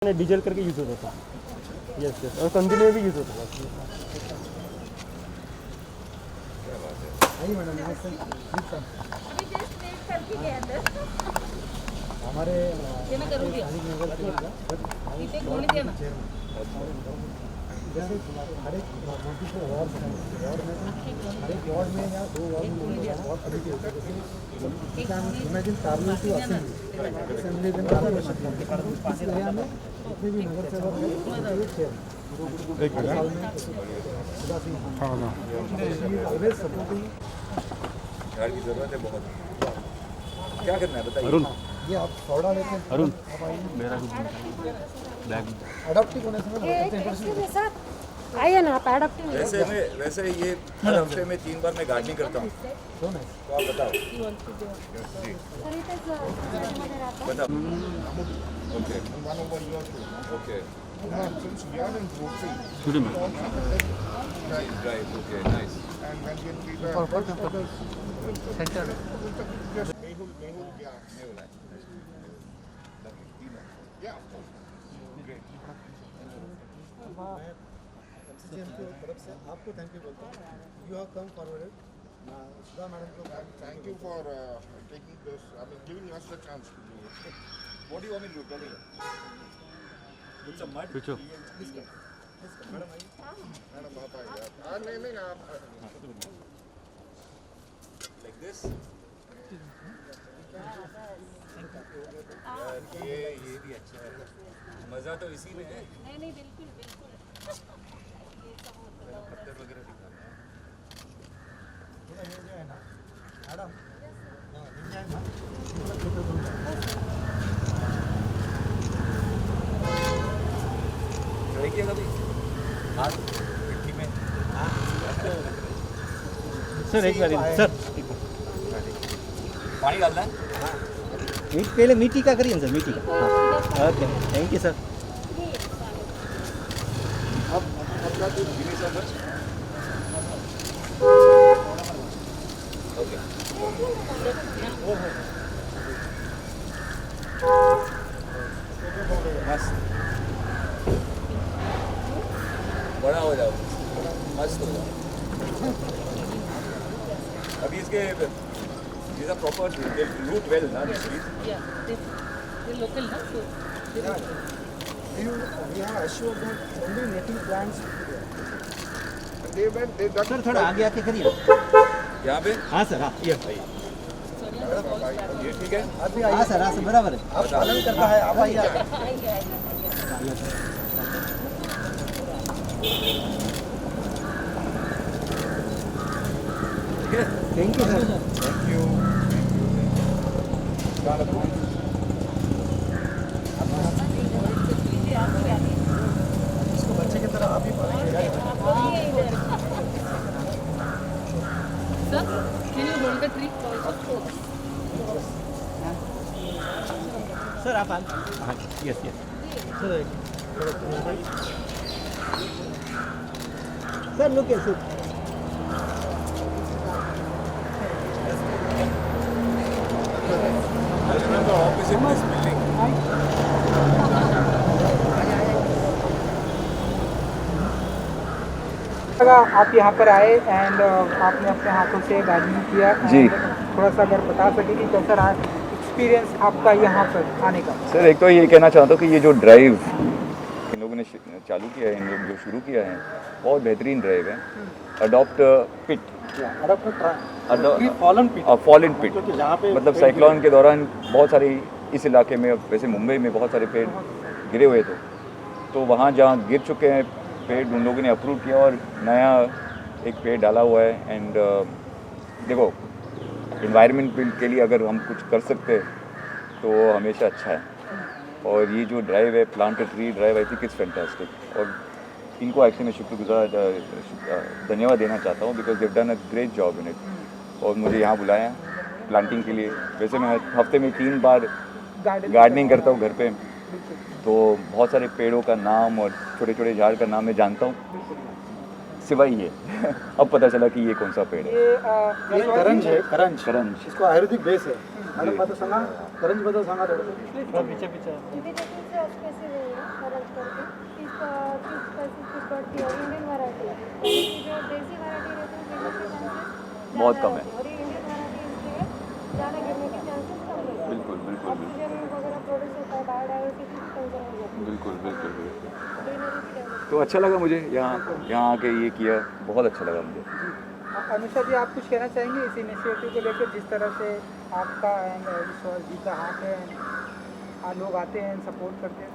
Diesel करके use होता था। यस यस, और कंदिल में भी यूज़ होता था। नहीं मैडम, अभी जस्ट वेट करके गए अंदर। हमारे ये मैं करूँगी। इसे खोल दिया ना। जैसे हर एक वार्ड में हर एक वार्ड में या 2 वार्ड में वार्ड कमेटी होती है। जैसे इमेजिन कार्नल टू असेंबली दिन इस एरिया में जितने भी नगर सेवक हैं एक साल में खुदा सिंह ऑलवेज सपोर्टिंग। झाड़ की जरूरत है बहुत। क्या करना है बताइए। अरुण, ये आप सौड़ा लेते हैं अरुण, आप आइए। मेरा ब्लैक अडॉप्टिव होने से मैं आइए ना आप एडॉप्टिव वैसे ये हर हफ्ते में 3 बार मैं गार्डनिंग करता हूँ, कौन है? तो आप बताओ। बताओ। ओके ओके शुरू में ड्राइव ओके नाइस। सेंटर एमसीसीएम की तरफ से आपको थैंक यू बोलता हूँ। You have come forward. Sudha madam को Thank you for taking this, giving us the chance to do it. What do you want me to do? Tell me. Put some mud. पूछो। Madam आइए। Madam, आप आइए। नहीं आप Like this. ये भी अच्छा है। मज़ा तो इसी में है। नहीं बिल्कुल बिल्कुल। पत्थर वगैरह दिखाना है। ये जो है ना मैडम मिल जाए ना ट्राई किया कभी? हाथ मिट्टी में। सर एक बार सर पानी डालना है? पहले मीठी का करिए सर, मीठी का। Okay thank you sir. अब क्या चीज़ गिनी सब बस? ओके। मस्त। बड़ा हो जाओ, मस्त हो जाओ। अभी इसके these are proper, they root well ना these trees. Yeah, this local ना so we have assured that only native plants they dug sir थोड़ा आगे आके करिए। यहाँ पे हाँ सर, हाँ ये ये ठीक है। आप भी हाँ आइए। सर, हाँ सर बराबर है। आप पालन करता है आप आइए। ठीक है। Thank you sir. Thank you. इसको बच्चे की तरह आप ही पढ़ाइए। Sir, can you hold the tree? Sir आप हाँ yes yes sir look at sir. The opposite this building. आप यहाँ पर आए एंड आपने अपने हाथों से गार्डनिंग किया जी। थोड़ा सा अगर बता सके कि कैसा रहा एक्सपीरियंस आपका यहाँ पर आने का। सर एक तो ये कहना चाहता हूँ कि ये जो ड्राइव इन लोगों ने चालू किया है, इन लोग जो शुरू किया है, बहुत बेहतरीन ड्राइव है। अडॉप्ट पिट फॉलन पिट, मतलब साइक्लोन के दौरान बहुत सारी इस इलाके में, वैसे मुंबई में बहुत सारे पेड़ गिरे हुए थे, तो वहाँ जहाँ गिर चुके हैं पेड़ उन लोगों ने अप्रूव किया और नया एक पेड़ डाला हुआ है। एंड देखो इन्वायरमेंट के लिए अगर हम कुछ कर सकते हैं तो वो हमेशा अच्छा है। और ये जो ड्राइव है plant a tree drive, I think it's fantastic. और इनको एक्चुअली मैं शुक्रगुजार धन्यवाद देना चाहता हूँ because they've done a great job in it. और मुझे यहाँ बुलाया प्लांटिंग के लिए। वैसे मैं हफ्ते में 3 बार गार्डनिंग करता हूँ घर पे, तो बहुत सारे पेड़ों का नाम और छोटे छोटे झाड़ का नाम मैं जानता हूँ, सिवाय ये अब पता चला कि ये कौन सा पेड़ है। ये करंज है, करंज। करंज। इसको आयुर्वेदिक बेस है। मैडम बात सांगा करंज बद्दल सांगा थोडंसं। पीछे विदेशात कैसे बहुत कम है। और ये इंडियन वैरायटी इसलिए ज़्यादा गिरने के चांसेस कम रहते हैं। बिल्कुल बिल्कुल ऑक्सीजन वगैरह प्रोड्यूस होता है, बायोडाइवर्सिटी कंजर्व हो जाती बिल्कुल बिल्कुल बिल्कुल। है, ग्रीनरी की डेवलपमेंट। तो अच्छा लगा मुझे यहाँ आके ये किया, बहुत अच्छा लगा मुझे। अनुषा जी, आप कुछ कहना चाहेंगे इस इनिशिएटिव को लेकर, जिस तरह से आपका एंड विश्वास जी का हाथ है, लोग आते हैं सपोर्ट करते हैं?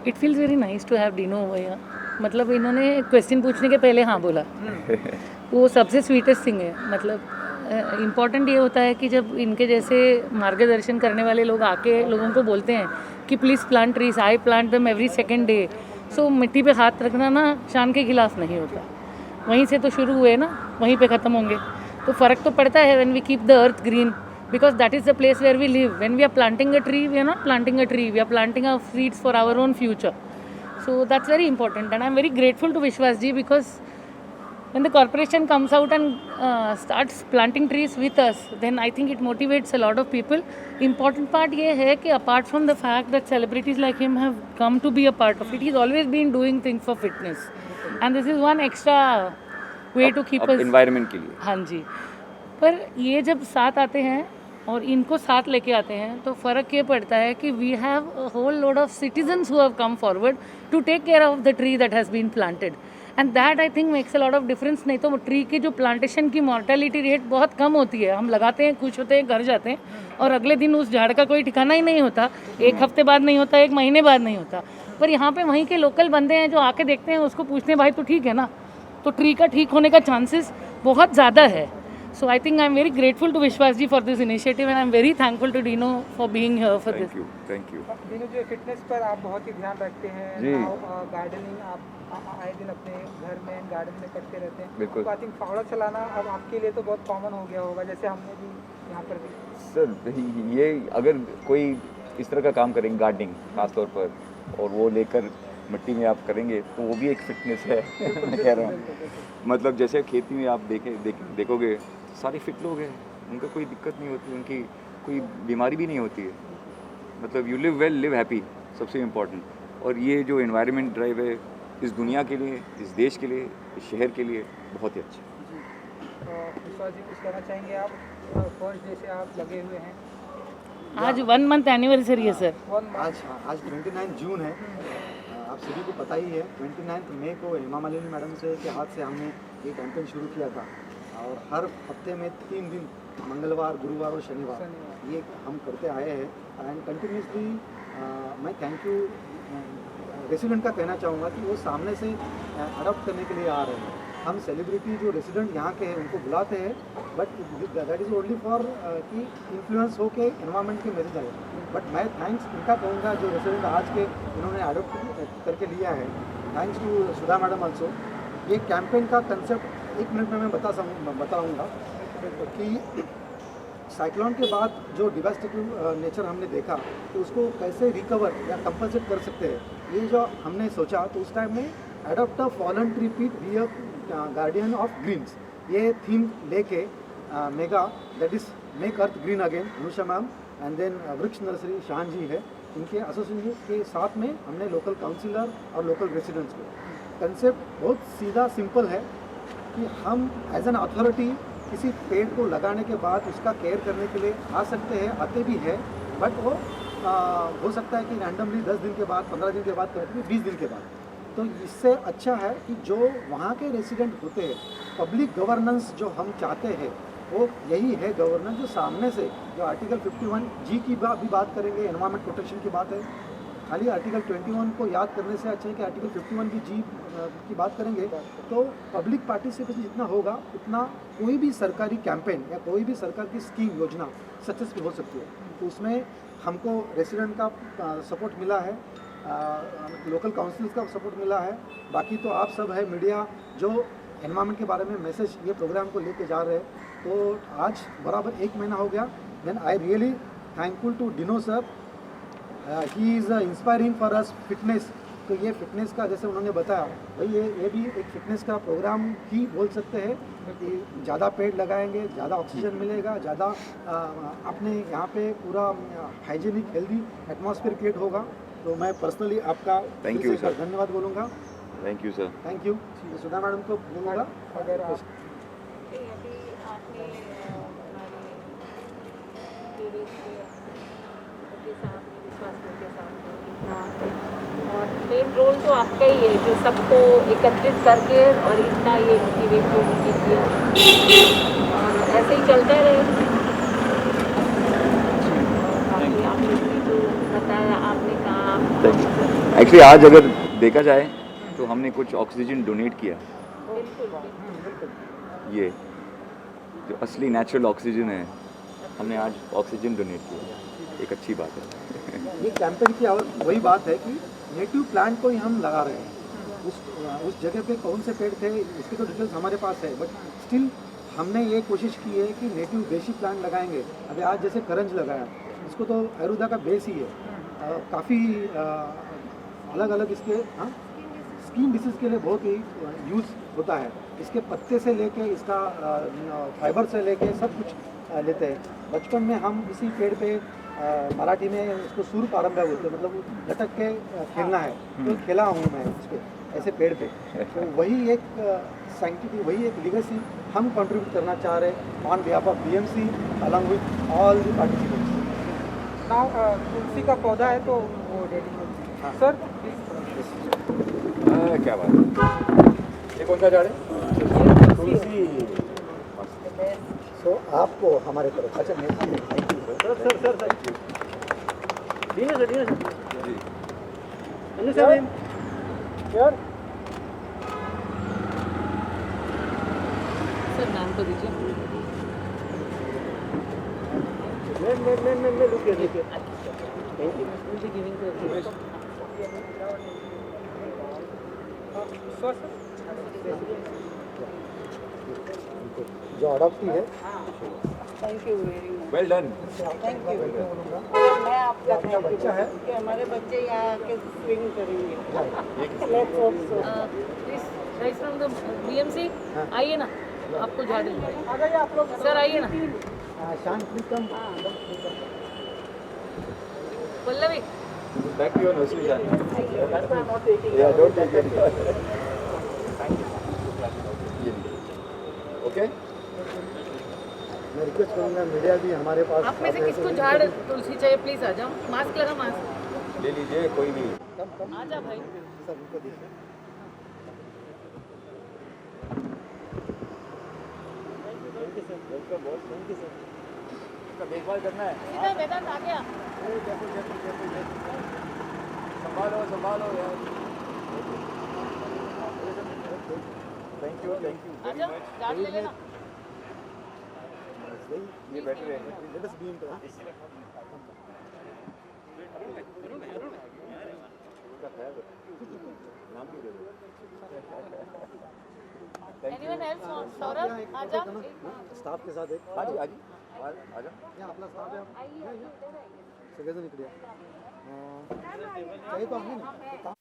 It feels very nice to have Dino भैया। मतलब इन्होंने क्वेश्चन पूछने के पहले हाँ बोला, वो सबसे स्वीटेस्ट थिंग है। मतलब इम्पॉर्टेंट ये होता है कि जब इनके जैसे मार्गदर्शन करने वाले लोग आके लोगों को बोलते हैं कि please plant trees, I plant them every second day. So मिट्टी पे हाथ रखना ना शान के खिलाफ नहीं होता। वहीं से तो शुरू हुए ना, वहीं पे ख़त्म होंगे। तो फ़र्क तो पड़ता है when we keep the earth green, because that is the place where we live. When we are planting a tree, we are not planting a tree, we are planting our seeds for our own future. So that's very important, and I'm very grateful to Vishwas ji, because when the corporation comes out and starts planting trees with us, then I think it motivates a lot of people. Important part ये है कि apart from the fact that celebrities like him have come to be a part of it, he's always been doing things for fitness, and this is one extra way to keep us environment के लिए। हाँ जी। पर ये जब साथ आते हैं और इनको साथ लेके आते हैं तो फ़र्क ये पड़ता है कि we have a whole load of citizens who have come forward to take care of the tree that has been planted, and that I think makes a lot of difference. नहीं तो ट्री की जो plantation की mortality rate बहुत कम होती है। हम लगाते हैं, खुश होते हैं, घर जाते हैं, और अगले दिन उस झाड़ का कोई ठिकाना ही नहीं होता। एक हफ्ते बाद नहीं होता, एक महीने बाद नहीं होता। पर यहाँ पे वहीं के लोकल बंदे हैं जो आके देखते हैं, उसको पूछते हैं भाई तो ठीक है ना, तो ट्री का ठीक होने का चांसेस बहुत ज़्यादा है। So I think I'm very grateful to Vishwas ji for this initiative, and I'm very thankful to Dino for being here for this. Thank you. दिनों जो फिटनेस पर आप बहुत ही ध्यान रखते हैं, जी। गार्डनिंग आप आए दिन अपने घर में गार्डन में करते रहते हैं। बिल्कुल। तो आई थिंक फावड़ा चलाना अब आपके लिए तो बहुत कॉमन हो गया होगा, जैसे हमने भी यहाँ पर भी। सर ये अगर कोई इस तरह का काम करेंगे गार्डनिंग खासतौर पर, और वो लेकर मिट्टी में आप करेंगे तो वो भी एक फिटनेस है। मैं कह रहा हूँ, मतलब जैसे खेती में आप देखोगे सारे फिट लोग हैं, उनका कोई दिक्कत नहीं होती, उनकी कोई बीमारी भी नहीं होती है। मतलब you live well, live happy, सबसे इम्पोर्टेंट। और ये जो एनवायरनमेंट ड्राइव है इस दुनिया के लिए, इस देश के लिए, इस शहर के लिए बहुत ही अच्छा। विश्वास जी, कुछ कहना चाहेंगे आप? फर्स्ट डे से आप लगे हुए हैं। आज 1 मंथ एनिवर्सरी है सर। आज 29 जून है। आप सभी को पता ही है, 29 मई को हेमा मालिनी मैडम से के हाथ से हमने ये कैंपेन शुरू किया था, और हर हफ्ते में 3 दिन, मंगलवार, गुरुवार और शनिवार, ये हम करते आए हैं। एंड कंटिन्यूसली मैं थैंक यू रेसिडेंट का कहना चाहूँगा कि वो सामने से अडॉप्ट करने के लिए आ रहे हैं। हम सेलिब्रिटी जो रेसिडेंट यहाँ के हैं उनको बुलाते हैं, but that is only for कि इन्फ्लुएंस हो के एनवायरमेंट के मैसेज आए। बट मैं थैंक्स इनका कहूँगा जो रेसिडेंट आज के इन्होंने अडॉप्ट करके लिया है। Thanks to Sudha madam also. ये कैंपेन का कंसेप्ट 1 मिनट में मैं बताऊँगा कि साइक्लोन के बाद जो डिवास्टेटिव नेचर हमने देखा, तो उसको कैसे रिकवर या कंपनसेट कर सकते हैं। ये जो हमने सोचा, तो उस टाइम में adopt a fallen tree peat be a guardian of greens, ये थीम लेके mega that is make earth green again, Anusha ma'am and then Vriksha nursery Shaan ji है, इनके एसोसिएशन के साथ में हमने लोकल काउंसिलर और लोकल रेसिडेंट्स को। कंसेप्ट बहुत सीधा सिंपल है कि हम एज एन अथॉरिटी किसी पेड़ को लगाने के बाद उसका केयर करने के लिए आ सकते हैं, आते भी हैं, बट वो हो सकता है कि रैंडमली 10 दिन के बाद, 15 दिन के बाद, कभी 20 दिन के बाद। तो इससे अच्छा है कि जो वहाँ के रेसिडेंट होते हैं, पब्लिक गवर्नेंस जो हम चाहते हैं वो यही है गवर्नेंस, जो सामने से जो आर्टिकल 51G की भी बात करेंगे, एनवायरमेंट प्रोटेक्शन की बात है। खाली आर्टिकल 21 को याद करने से अच्छा है कि आर्टिकल 51G की बात करेंगे, तो पब्लिक पार्टिसिपेशन जितना होगा उतना कोई भी सरकारी कैंपेन या कोई भी सरकार की स्कीम योजना सक्सेसफुल हो सकती है। तो उसमें हमको रेसिडेंट का सपोर्ट मिला है, लोकल काउंसिल्स का सपोर्ट मिला है, बाकी तो आप सब है मीडिया जो एनवायरमेंट के बारे में मैसेज ये प्रोग्राम को लेके जा रहे हैं। तो आज बराबर 1 महीना हो गया। Then I really thankful to Dino sir, he is inspiring for us fitness. तो ये फिटनेस का जैसे उन्होंने बताया भाई, ये भी एक फिटनेस का प्रोग्राम ही बोल सकते हैं कि ज़्यादा पेड़ लगाएंगे, ज़्यादा ऑक्सीजन मिलेगा, ज़्यादा अपने यहाँ पे पूरा हाइजीनिक हेल्दी एटमॉस्फेयर क्रिएट होगा। तो मैं पर्सनली आपका थैंक यू सर, धन्यवाद बोलूँगा। Thank you sir. Thank you. Sudha madam को बोलूँगा अगर आप अभी आपने और मेन रोल तो आपका ही है जो सबको एकत्रित करके और इतना ये मोटिवेट किया और ऐसे ही चलता रहे। बाकी आपने भी जो बताया आपने कहा एक्चुअली आज अगर देखा जाए तो हमने कुछ ऑक्सीजन डोनेट किया। ये जो असली नेचुरल ऑक्सीजन है हमने आज ऑक्सीजन डोनेट किया, एक अच्छी बात है। ये कैंपेन की और वही बात है कि नेटिव प्लांट को ही हम लगा रहे हैं। उस जगह पे कौन से पेड़ थे इसकी तो डिटेल्स हमारे पास है, बट स्टिल हमने ये कोशिश की है कि नेटिव देशी प्लांट लगाएंगे। अभी आज जैसे करंज लगाया, इसको तो आयुर्वेदा का बेस ही है। काफ़ी अलग अलग इसके स्किन डिसीज़ के लिए बहुत ही यूज़ होता है। इसके पत्ते से लेके इसका फाइबर से लेके सब कुछ लेते हैं। बचपन में हम इसी पेड़ पे मराठी में इसको सूर पारंब्या बोलते हैं, मतलब लटक के खेलना है, तो खेला हूँ मैं इस पे ऐसे पेड़ पे। तो वही एक साइंटिफिक, वही एक लीगेसी हम कंट्रीब्यूट करना चाह रहे हैं on behalf of BMC along with all the participants. Now तुलसी का पौधा है तो वो डेडिकेट सर क्या बात है। ये कौन सा झाड़ है? तुलसी। सो आपको हमारे तरफ अच्छा थैंक यू सर। सर नाम तो दीजिए। जो अडॉप्टी है thank you very much. Well done. Thank you. मैं आपका थैंक यू बच्चा है कि हमारे बच्चे यहाँ आके स्विंग करेंगे। Let's hope so. Please guys from the BMC आइए ना, आपको झाड़ देंगे। आ जाइए आप लोग। सर आइए ना। शांत प्रीतम Pallavi Back to your nursery, Jan. Yeah, don't take it. Okay? मैं रिक्वेस्ट करूँगा मीडिया भी हमारे पास आप में से किसको झाड़ तुलसी चाहिए प्लीज आ जाओ। मास्क लगा, मास्क ले लीजिए, कोई भी। आ जा भाई। सब उनको दीजिए। देखभाल करना है। इधर वेदांत आ गया। संभालो यार। थैंक यू आ जाओ, झाड़ ले लेना। ये बेटर है। Let us be in touch. Anyone else want? Saurabh आ जा। स्टाफ के साथ एक हाँ जी, आ जाओ। यहाँ आपला स्टाफ आहे सगळेजण इकडे या. काही तो आहे ना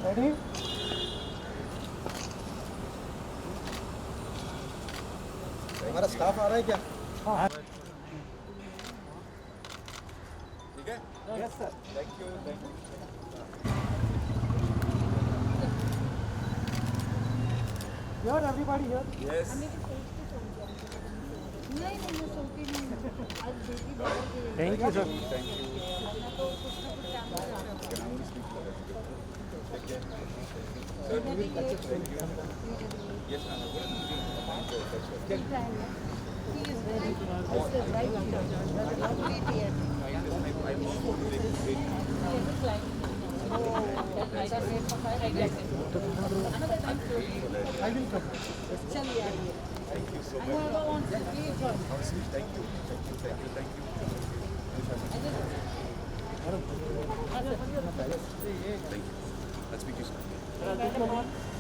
रेडी हमारा स्टाफ आ रहा है क्या? ठीक है? Yes sir. Thank you. Here everybody here yes. Thank you sir Let's speak to you soon. मैंने बहुत